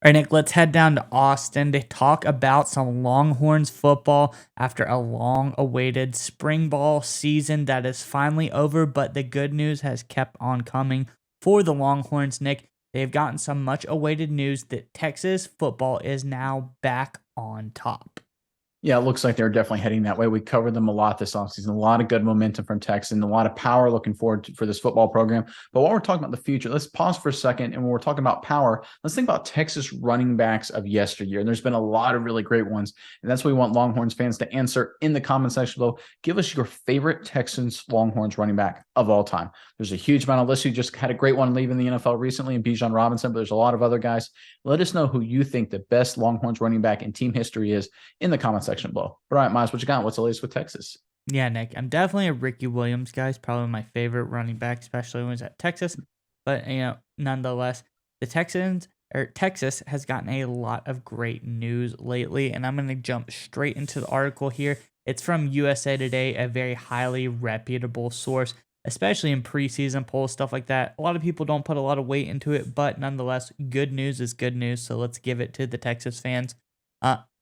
All right, Nick, let's head down to Austin to talk about some Longhorns football after a long awaited spring ball season that is finally over. But the good news has kept on coming for the Longhorns, Nick. They've gotten some much awaited news that Texas football is now back on top. Yeah, it looks like they're definitely heading that way. We covered them a lot this offseason. A lot of good momentum from Texas and a lot of power looking forward for this football program. But while we're talking about the future, let's pause for a second. And when we're talking about power, let's think about Texas running backs of yesteryear. And there's been a lot of really great ones. And that's what we want Longhorns fans to answer in the comment section below. Give us your favorite Texans Longhorns running back of all time. There's a huge amount of lists who just had a great one leaving the NFL recently in Bijan Robinson, but there's a lot of other guys. Let us know who you think the best Longhorns running back in team history is in the comment section below. All right, Miles, what you got? What's the latest with Texas? Yeah, Nick, I'm definitely a Ricky Williams guy. He's probably my favorite running back, especially when he's at Texas. But nonetheless, the Texas has gotten a lot of great news lately, and I'm going to jump straight into the article here. It's from USA Today, a very highly reputable source, especially in preseason polls, stuff like that. A lot of people don't put a lot of weight into it, but nonetheless, good news is good news. So let's give it to the Texas fans.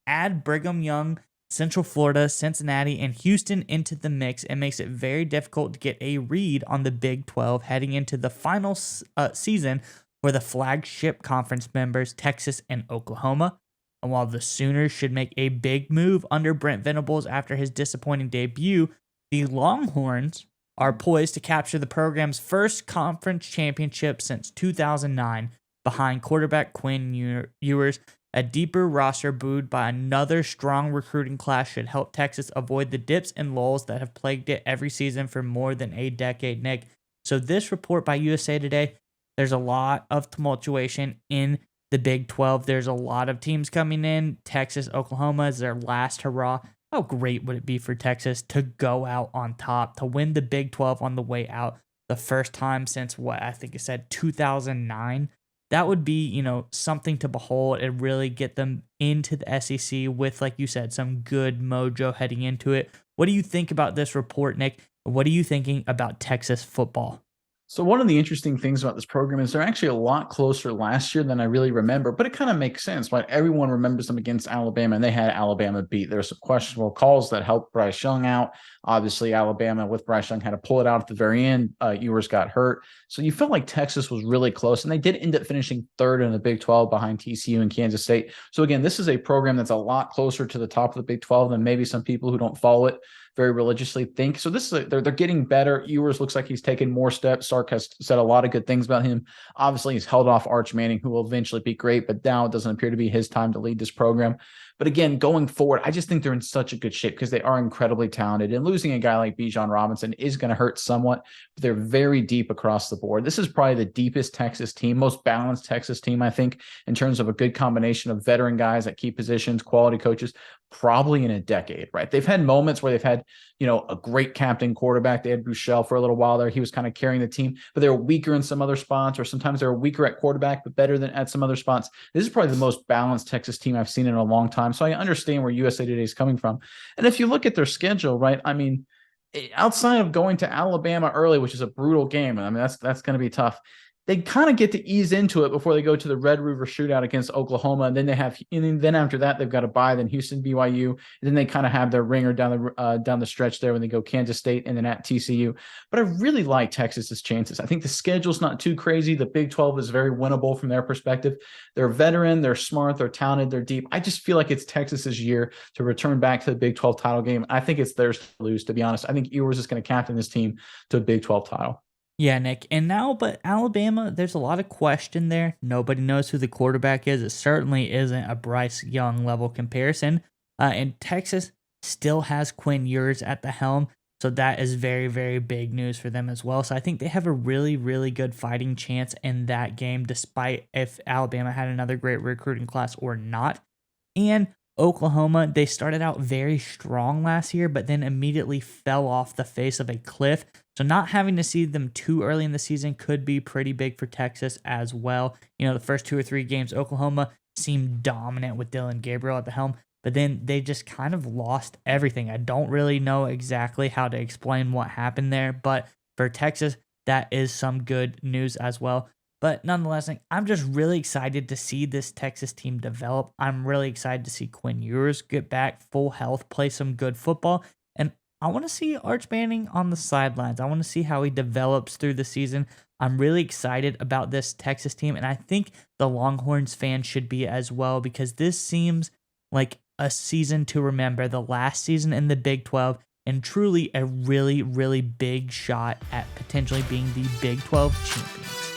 Add Brigham Young, Central Florida, Cincinnati, and Houston into the mix. It makes it very difficult to get a read on the Big 12 heading into the final season for the flagship conference members, Texas and Oklahoma. And while the Sooners should make a big move under Brent Venables after his disappointing debut, the Longhorns are poised to capture the program's first conference championship since 2009 behind quarterback Quinn Ewers. A deeper roster buoyed by another strong recruiting class should help Texas avoid the dips and lulls that have plagued it every season for more than a decade, Nick. So this report by USA Today, there's a lot of tumultuation in the Big 12. There's a lot of teams coming in. Texas, Oklahoma is their last hurrah. How great would it be for Texas to go out on top, to win the Big 12 on the way out the first time since what I think it said 2009? That would be, something to behold and really get them into the SEC with, like you said, some good mojo heading into it. What do you think about this report, Nick? What are you thinking about Texas football? So one of the interesting things about this program is they're actually a lot closer last year than I really remember, but it kind of makes sense, right? Everyone remembers them against Alabama, and they had Alabama beat. There were some questionable calls that helped Bryce Young out. Obviously, Alabama with Bryce Young had to pull it out at the very end. Ewers got hurt. So you felt like Texas was really close, and they did end up finishing third in the Big 12 behind TCU and Kansas State. So again, this is a program that's a lot closer to the top of the Big 12 than maybe some people who don't follow it very religiously think. So this is they're getting better. Ewers looks like he's taken more steps. Sark has said a lot of good things about him. Obviously, he's held off Arch Manning, who will eventually be great, but now it doesn't appear to be his time to lead this program. But again, going forward, I just think they're in such a good shape because they are incredibly talented. And losing a guy like Bijan Robinson is going to hurt somewhat, but they're very deep across the board. This is probably the deepest Texas team, most balanced Texas team, I think, in terms of a good combination of veteran guys at key positions, quality coaches, probably in a decade, right? They've had moments where they've had, a great captain quarterback. They had Bouchel for a little while there. He was kind of carrying the team, but they were weaker in some other spots, or sometimes they were weaker at quarterback, but better than at some other spots. This is probably the most balanced Texas team I've seen in a long time. So I understand where USA Today is coming from. And if you look at their schedule, right, I mean, outside of going to Alabama early, which is a brutal game, I mean, that's going to be tough. They kind of get to ease into it before they go to the Red River Shootout against Oklahoma, and then after that they've got to bye, then Houston, BYU, and then they kind of have their ringer down the stretch there when they go Kansas State and then at TCU. But I really like Texas's chances. I think the schedule's not too crazy. The Big 12 is very winnable from their perspective. They're veteran, they're smart, they're talented, they're deep. I just feel like it's Texas's year to return back to the Big 12 title game. I think it's theirs to lose, to be honest. I think Ewers is going to captain this team to a Big 12 title. Yeah, Nick. And now, but Alabama, there's a lot of question there. Nobody knows who the quarterback is. It certainly isn't a Bryce Young level comparison. And Texas still has Quinn Ewers at the helm. So that is very, very big news for them as well. So I think they have a really, really good fighting chance in that game, despite if Alabama had another great recruiting class or not. And Oklahoma, they started out very strong last year, but then immediately fell off the face of a cliff. So not having to see them too early in the season could be pretty big for Texas as well. The first 2 or 3 games, Oklahoma seemed dominant with Dylan Gabriel at the helm, but then they just kind of lost everything. I don't really know exactly how to explain what happened there, but for Texas, that is some good news as well. But nonetheless, like, I'm just really excited to see this Texas team develop. I'm really excited to see Quinn Ewers get back full health, play some good football. And I want to see Arch Manning on the sidelines. I want to see how he develops through the season. I'm really excited about this Texas team. And I think the Longhorns fans should be as well, because this seems like a season to remember, the last season in the Big 12, and truly a really, really big shot at potentially being the Big 12 champions.